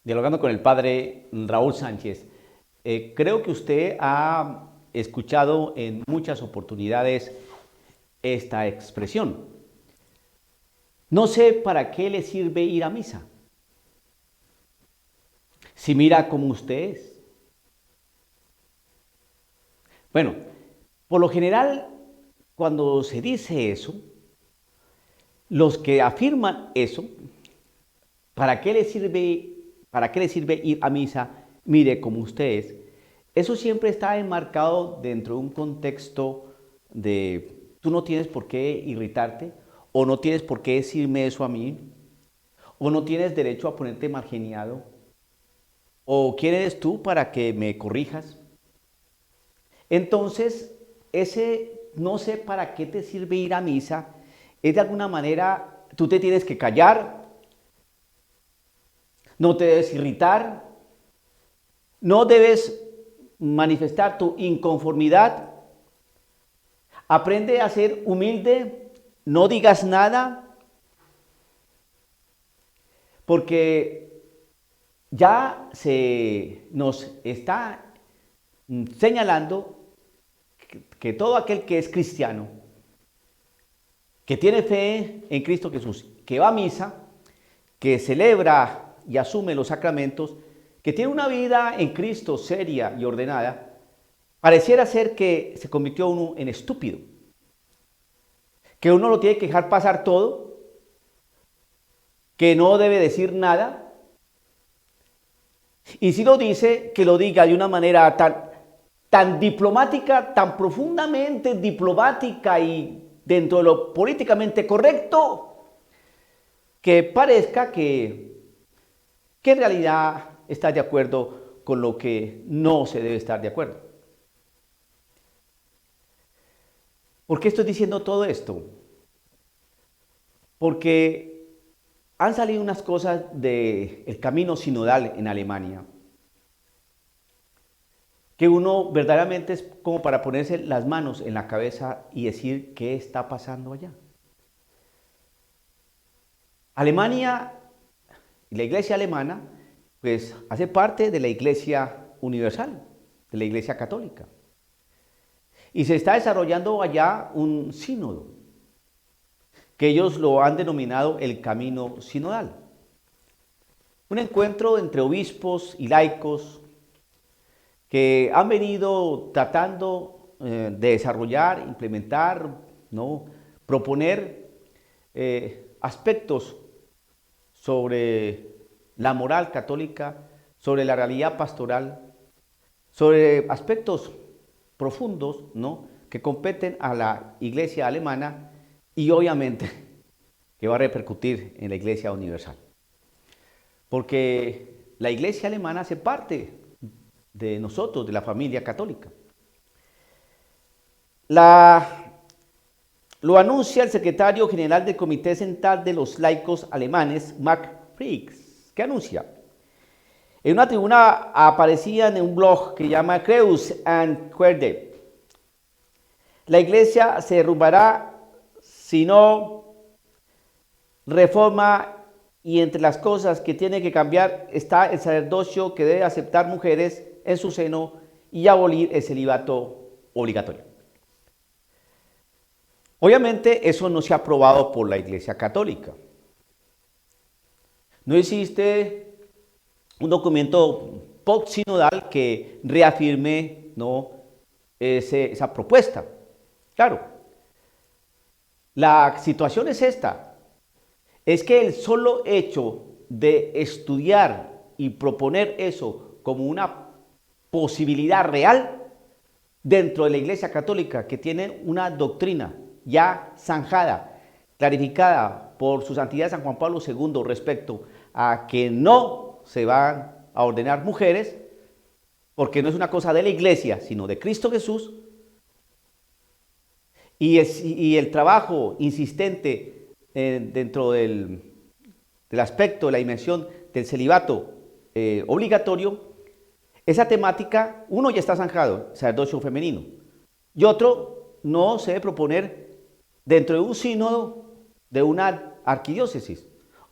Dialogando con el padre Raúl Sánchez. Creo que usted ha escuchado en muchas oportunidades esta expresión. No sé para qué le sirve ir a misa. Si mira como usted es. Bueno, por lo general, cuando se dice eso, los que afirman eso, ¿para qué le sirve, para qué le sirve ir a misa? Mire como usted es. Eso siempre está enmarcado dentro de un contexto de tú no tienes por qué irritarte, o no tienes por qué decirme eso a mí, o no tienes derecho a ponerte mal geniado, o quién eres tú para que me corrijas. Entonces, ese no sé para qué te sirve ir a misa, es de alguna manera, tú te tienes que callar, no te debes irritar, no debes manifestar tu inconformidad, aprende a ser humilde, no digas nada, porque ya se nos está señalando que todo aquel que es cristiano, que tiene fe en Cristo Jesús, que va a misa, que celebra y asume los sacramentos, que tiene una vida en Cristo seria y ordenada, pareciera ser que se convirtió uno en estúpido, que uno lo tiene que dejar pasar todo, que no debe decir nada, y si lo dice, que lo diga de una manera tan diplomática, tan profundamente diplomática y dentro de lo políticamente correcto, que parezca que en realidad está de acuerdo con lo que no se debe estar de acuerdo. ¿Por qué estoy diciendo todo esto? Porque han salido unas cosas del camino sinodal en Alemania, que uno verdaderamente es como para ponerse las manos en la cabeza y decir qué está pasando allá. Alemania, la iglesia alemana, pues hace parte de la iglesia universal, de la iglesia católica. Y se está desarrollando allá un sínodo, que ellos lo han denominado el camino sinodal. Un encuentro entre obispos y laicos que han venido tratando de desarrollar, implementar, ¿no? Proponer aspectos sobre la moral católica, sobre la realidad pastoral, sobre aspectos profundos, ¿no?, que competen a la iglesia alemana y obviamente que va a repercutir en la iglesia universal. Porque la iglesia alemana hace parte de nosotros, de la familia católica. Lo anuncia el secretario general del Comité Central de los Laicos Alemanes, Mark Fricks. ¿Qué anuncia? En una tribuna aparecía en un blog que llama Kreuz and Querde. La iglesia se derrumbará si no reforma, y entre las cosas que tiene que cambiar está el sacerdocio, que debe aceptar mujeres en su seno y abolir el celibato obligatorio. Obviamente eso no se ha aprobado por la Iglesia Católica. No existe un documento post-sinodal que reafirme, ¿no?, esa propuesta. Claro, la situación es esta, es que el solo hecho de estudiar y proponer eso como una posibilidad real dentro de la Iglesia Católica, que tiene una doctrina ya zanjada, clarificada por su santidad San Juan Pablo II respecto a que no se van a ordenar mujeres, porque no es una cosa de la Iglesia, sino de Cristo Jesús, y el trabajo insistente dentro del aspecto, de la dimensión del celibato obligatorio, esa temática, uno ya está zanjado, sacerdocio femenino, y otro no se debe proponer dentro de un sínodo de una arquidiócesis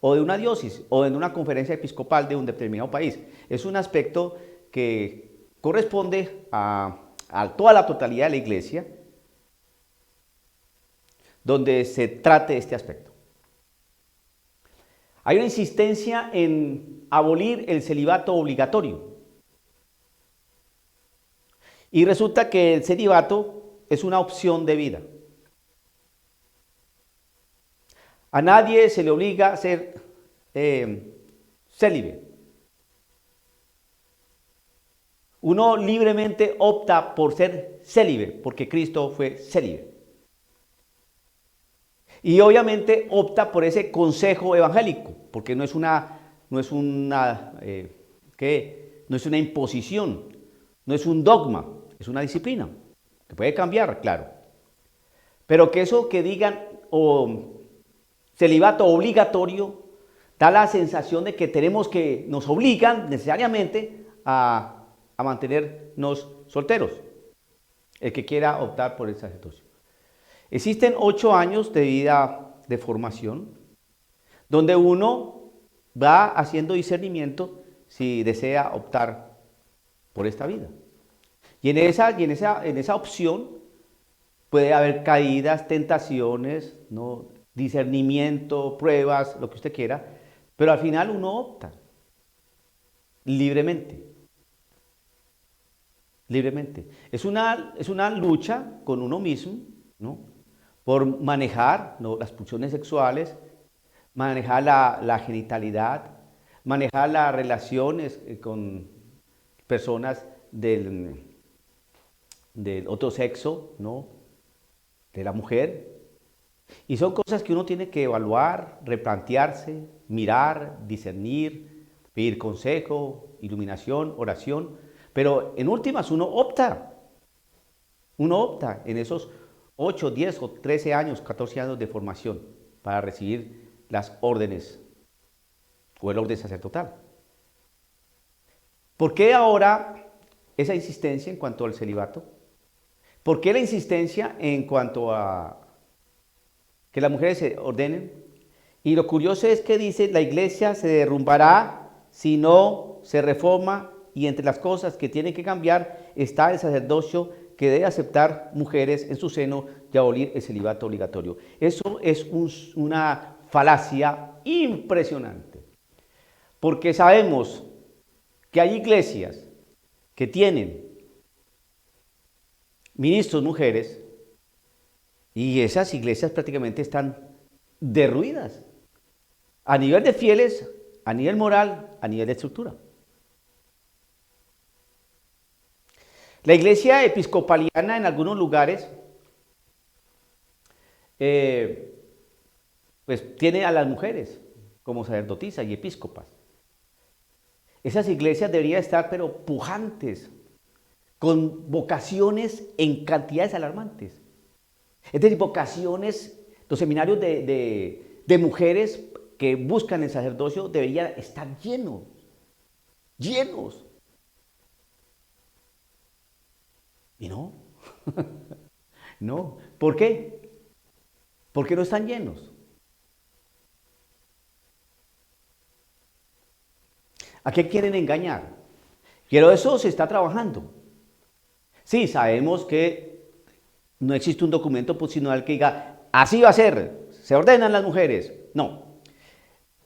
o de una diócesis o en una conferencia episcopal de un determinado país. Es un aspecto que corresponde a toda la totalidad de la iglesia, donde se trate este aspecto. Hay una insistencia en abolir el celibato obligatorio. Y resulta que el celibato es una opción de vida. A nadie se le obliga a ser célibe. Uno libremente opta por ser célibe, porque Cristo fue célibe. Y obviamente opta por ese consejo evangélico, porque no es una imposición, no es un dogma, es una disciplina, que puede cambiar, claro. Pero que eso que digan celibato obligatorio da la sensación de que nos obligan necesariamente a mantenernos solteros, el que quiera optar por el sacerdocio. Existen 8 años de vida de formación, donde uno va haciendo discernimiento si desea optar por esta vida. Y en esa opción puede haber caídas, tentaciones, ¿no? Discernimiento, pruebas, lo que usted quiera, pero al final uno opta libremente. Libremente. Es una lucha con uno mismo, ¿no? Por manejar, ¿no?, las pulsiones sexuales, manejar la genitalidad, manejar las relaciones con personas del otro sexo, ¿no?, de la mujer. Y son cosas que uno tiene que evaluar, replantearse, mirar, discernir, pedir consejo, iluminación, oración. Pero en últimas uno opta en esos 8, 10 o 13 años, 14 años de formación para recibir las órdenes o el orden sacerdotal. ¿Por qué ahora esa insistencia en cuanto al celibato? ¿Por qué la insistencia en cuanto a que las mujeres se ordenen? Y lo curioso es que dice, la iglesia se derrumbará si no se reforma, y entre las cosas que tiene que cambiar está el sacerdocio, que debe aceptar mujeres en su seno y abolir el celibato obligatorio. Eso es una falacia impresionante, porque sabemos que hay iglesias que tienen ministros mujeres y esas iglesias prácticamente están derruidas a nivel de fieles, a nivel moral, a nivel de estructura. La iglesia episcopaliana en algunos lugares pues tiene a las mujeres como sacerdotisas y episcopas. Esas iglesias deberían estar pero pujantes, con vocaciones en cantidades alarmantes. Es decir, vocaciones, los seminarios de mujeres que buscan el sacerdocio deberían estar llenos. Y no, no. ¿Por qué? Porque no están llenos. ¿A qué quieren engañar? Pero eso se está trabajando. Sí, sabemos que no existe un documento posicional que diga, así va a ser, se ordenan las mujeres. No.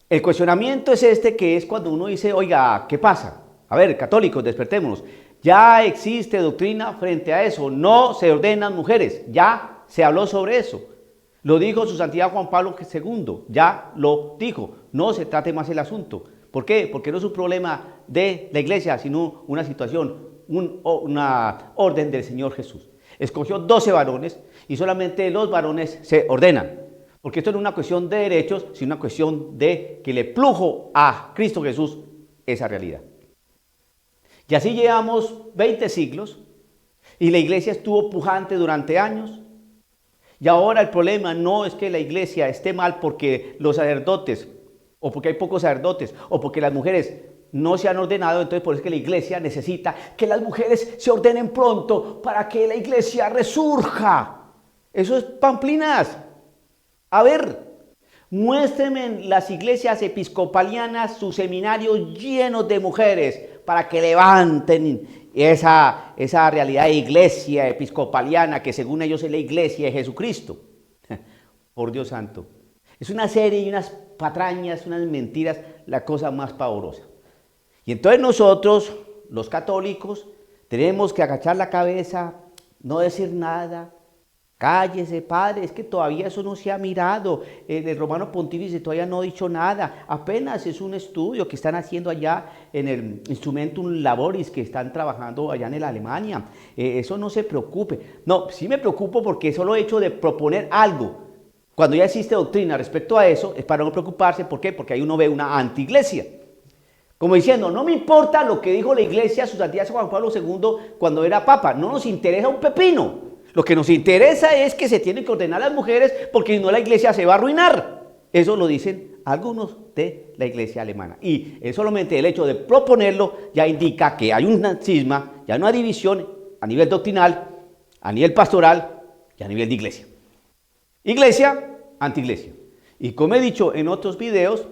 El cuestionamiento es que es cuando uno dice, oiga, ¿qué pasa? A ver, católicos, despertémonos. Ya existe doctrina frente a eso, no se ordenan mujeres, ya se habló sobre eso. Lo dijo su santidad Juan Pablo II, ya lo dijo, no se trate más el asunto. ¿Por qué? Porque no es un problema de la iglesia, sino una situación, una orden del Señor Jesús. Escogió 12 varones y solamente los varones se ordenan. Porque esto no es una cuestión de derechos, sino una cuestión de que le plujo a Cristo Jesús esa realidad. Y así llevamos 20 siglos y la iglesia estuvo pujante durante años. Y ahora el problema no es que la iglesia esté mal porque los sacerdotes, o porque hay pocos sacerdotes, o porque las mujeres no se han ordenado. Entonces por eso es que la iglesia necesita que las mujeres se ordenen pronto para que la iglesia resurja. Eso es pamplinas. A ver, Muéstrenme las iglesias episcopalianas, sus seminarios llenos de mujeres, para que levanten esa realidad de iglesia episcopaliana, que según ellos es la iglesia de Jesucristo. Por Dios santo. Es una serie y unas patrañas, unas mentiras, la cosa más pavorosa. Y entonces nosotros, los católicos, tenemos que agachar la cabeza, no decir nada. Cállese, padre, es que todavía eso no se ha mirado. El romano pontífice todavía no ha dicho nada. Apenas es un estudio que están haciendo allá en el Instrumentum Laboris, que están trabajando allá en la Alemania. Eso no se preocupe. No, sí me preocupo porque solo el hecho de proponer algo, cuando ya existe doctrina respecto a eso, es para no preocuparse. ¿Por qué? Porque ahí uno ve una anti-iglesia. Como diciendo, no me importa lo que dijo la iglesia, su santidad Juan Pablo II cuando era papa. No nos interesa un pepino. Lo que nos interesa es que se tienen que ordenar las mujeres porque si no la iglesia se va a arruinar. Eso lo dicen algunos de la iglesia alemana. Y solamente el hecho de proponerlo ya indica que hay un cisma, ya una división a nivel doctrinal, a nivel pastoral y a nivel de iglesia. Iglesia, antiiglesia. Y como he dicho en otros videos,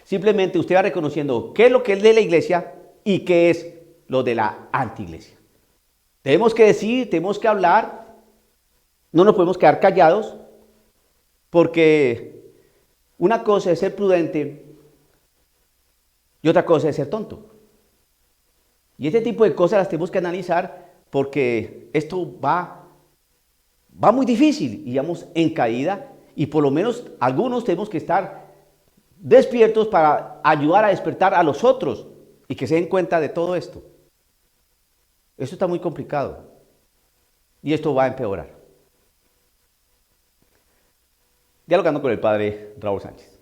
simplemente usted va reconociendo qué es lo que es de la iglesia y qué es lo de la antiiglesia. Tenemos que decir, tenemos que hablar, no nos podemos quedar callados, porque una cosa es ser prudente y otra cosa es ser tonto. Y este tipo de cosas las tenemos que analizar porque esto va muy difícil y vamos en caída y por lo menos algunos tenemos que estar despiertos para ayudar a despertar a los otros y que se den cuenta de todo esto. Esto está muy complicado y esto va a empeorar. Dialogando con el padre Raúl Sánchez.